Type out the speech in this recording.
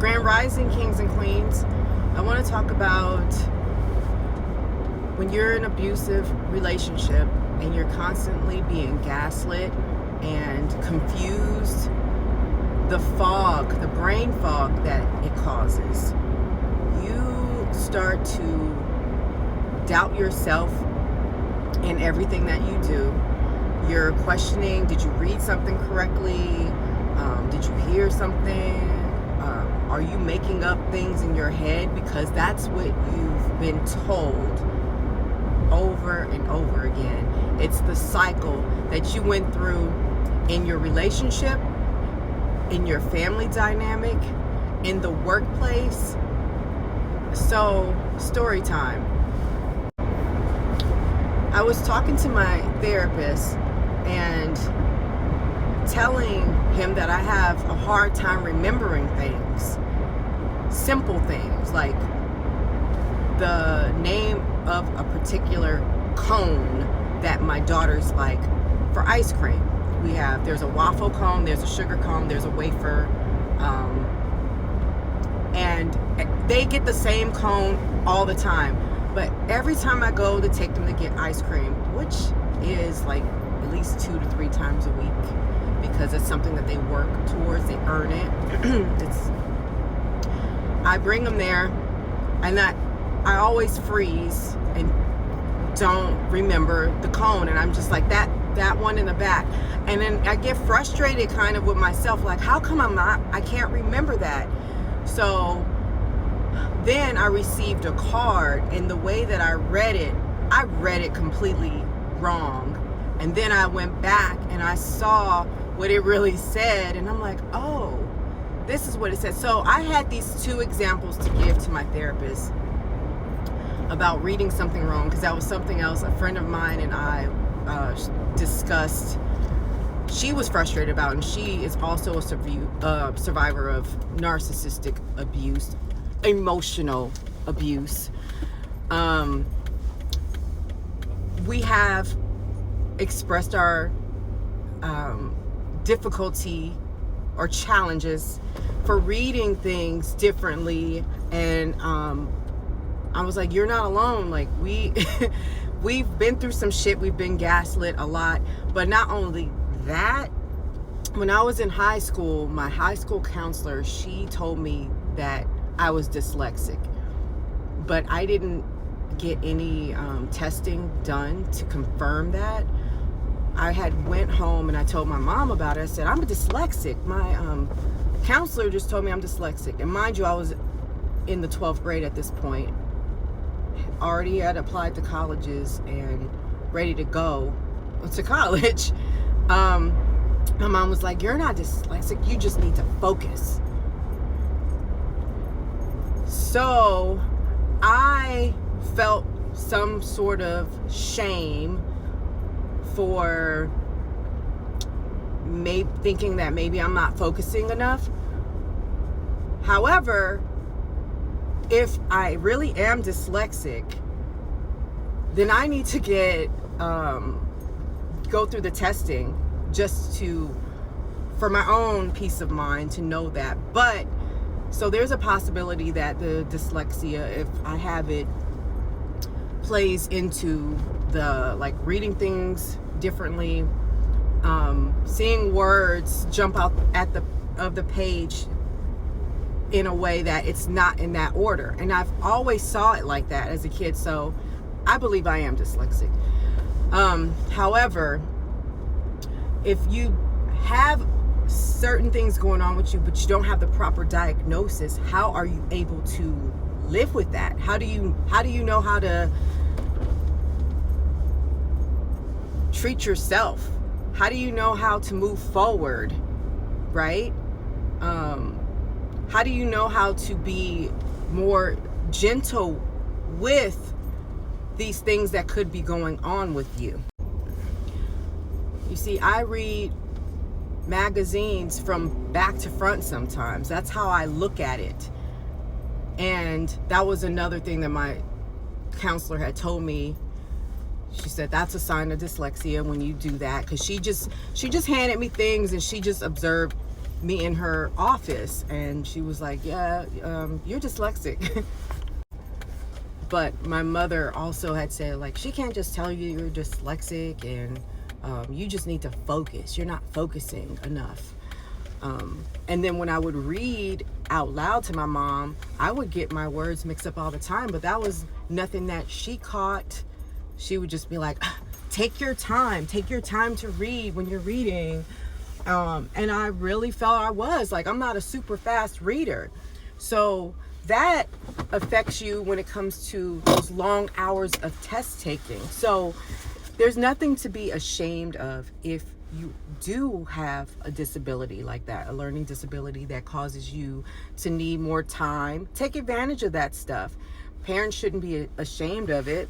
Grand Rising, kings and queens. I want to talk about when you're in an abusive relationship and you're constantly being gaslit and confused, the fog, the brain fog that it causes. You start to doubt yourself in everything that you do. You're questioning, did you read something correctly? Did you hear something? Are you making up things in your head? Because that's what you've been told over and over again. It's the cycle that you went through in your relationship, in your family dynamic, in the workplace. So, story time. I was talking to my therapist and telling him that I have a hard time remembering things. Simple things like the name of a particular cone that my daughters like for ice cream. There's a waffle cone, there's a sugar cone, there's a wafer, and they get the same cone all the time. But every time I go to take them to get ice cream, which is like at least 2 to 3 times a week, because it's something that they work towards, they earn it. I bring them there, and I always freeze and don't remember the cone, and I'm just like that one in the back, and then I get frustrated kind of with myself, like how come I can't remember that. So then I received a card, and the way that I read it completely wrong. And then I went back and I saw what it really said, and I'm like, oh, this is what it said. So I had these 2 examples to give to my therapist about reading something wrong, because that was something else a friend of mine and I discussed. She was frustrated about, and she is also a survivor of narcissistic abuse, emotional abuse. We have expressed our difficulty or challenges for reading things differently, and I was like, you're not alone. Like we've been through some shit. We've been gaslit a lot. But not only that, when I was in high school, my high school counselor, she told me that I was dyslexic, but I didn't get any testing done to confirm that. I had went home and I told my mom about it. I said, I'm a dyslexic. My counselor just told me I'm dyslexic. And mind you, I was in the 12th grade at this point. Already had applied to colleges and ready to go to college. My mom was like, you're not dyslexic. You just need to focus. So I felt some sort of shame for thinking that maybe I'm not focusing enough. However, if I really am dyslexic, then I need to go through the testing just for my own peace of mind to know that. But so there's a possibility that the dyslexia, if I have it, plays into the like reading things differently, seeing words jump out of the page in a way that it's not in that order. And I've always saw it like that as a kid, so I believe I am dyslexic. However, if you have certain things going on with you, but you don't have the proper diagnosis, how are you able to live with that? How do you know how to treat yourself? How do you know how to move forward, right? How do you know how to be more gentle with these things that could be going on with you? You see, I read magazines from back to front sometimes. That's how I look at it. And that was another thing that my counselor had told me. She said that's a sign of dyslexia when you do that, because she just handed me things and she just observed me in her office, and she was like, yeah, you're dyslexic. But my mother also had said, like, she can't just tell you you're dyslexic, and you just need to focus. You're not focusing enough. And then when I would read out loud to my mom, I would get my words mixed up all the time, but that was nothing that she caught. She would just be like, take your time to read when you're reading. And I really felt I was like, I'm not a super fast reader. So that affects you when it comes to those long hours of test taking. So there's nothing to be ashamed of if you do have a disability like that, a learning disability that causes you to need more time. Take advantage of that stuff. Parents shouldn't be ashamed of it.